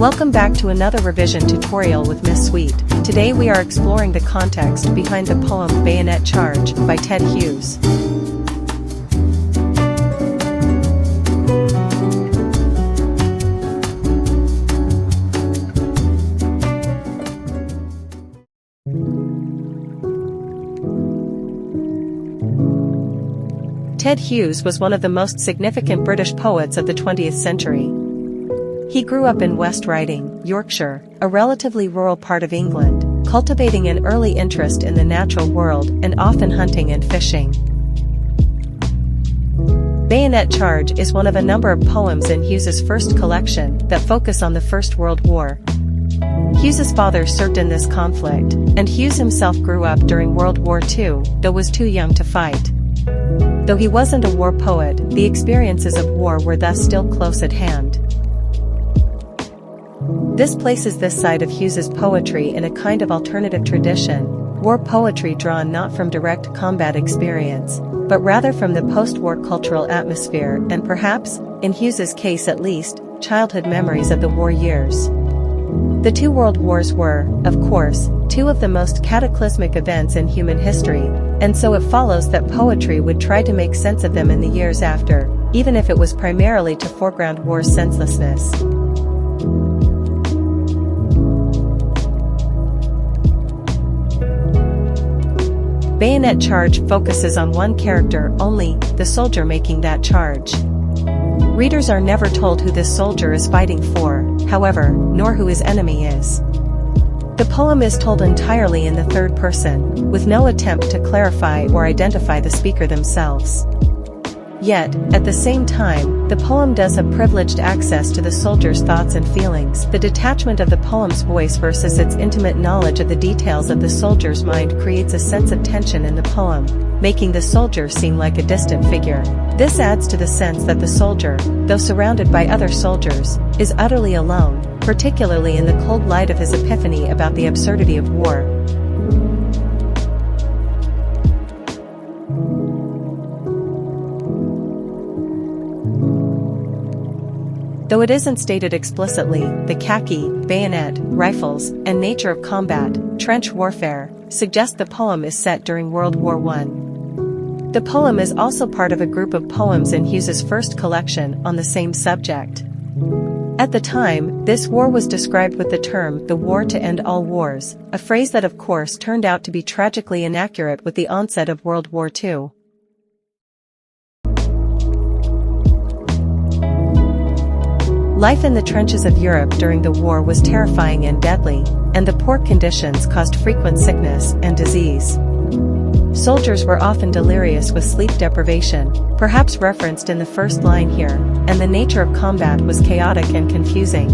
Welcome back to another revision tutorial with Miss Sweet. Today we are exploring the context behind the poem Bayonet Charge by Ted Hughes. Ted Hughes was one of the most significant British poets of the 20th century. He grew up in West Riding, Yorkshire, a relatively rural part of England, cultivating an early interest in the natural world and often hunting and fishing. Bayonet Charge is one of a number of poems in Hughes's first collection that focus on the First World War. Hughes's father served in this conflict, and Hughes himself grew up during World War II, though was too young to fight. Though he wasn't a war poet, the experiences of war were thus still close at hand. This places this side of Hughes's poetry in a kind of alternative tradition, war poetry drawn not from direct combat experience, but rather from the post-war cultural atmosphere and perhaps, in Hughes's case at least, childhood memories of the war years. The two world wars were, of course, two of the most cataclysmic events in human history, and so it follows that poetry would try to make sense of them in the years after, even if it was primarily to foreground war's senselessness. Bayonet Charge focuses on one character only, the soldier making that charge. Readers are never told who this soldier is fighting for, however, nor who his enemy is. The poem is told entirely in the third person, with no attempt to clarify or identify the speaker themselves. Yet, at the same time, the poem does have privileged access to the soldier's thoughts and feelings. The detachment of the poem's voice versus its intimate knowledge of the details of the soldier's mind creates a sense of tension in the poem, making the soldier seem like a distant figure. This adds to the sense that the soldier, though surrounded by other soldiers, is utterly alone, particularly in the cold light of his epiphany about the absurdity of war. Though it isn't stated explicitly, the khaki, bayonet, rifles, and nature of combat, trench warfare, suggest the poem is set during World War I. The poem is also part of a group of poems in Hughes's first collection on the same subject. At the time, this war was described with the term "the war to end all wars," a phrase that of course turned out to be tragically inaccurate with the onset of World War II. Life in the trenches of Europe during the war was terrifying and deadly, and the poor conditions caused frequent sickness and disease. Soldiers were often delirious with sleep deprivation, perhaps referenced in the first line here, and the nature of combat was chaotic and confusing.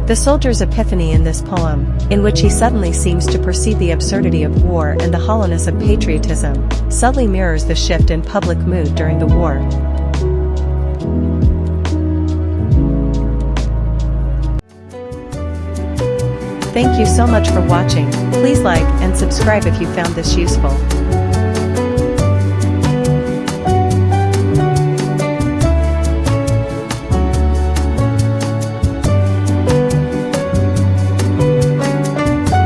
The soldier's epiphany in this poem, in which he suddenly seems to perceive the absurdity of war and the hollowness of patriotism, subtly mirrors the shift in public mood during the war. Thank you so much for watching. Please like and subscribe if you found this useful.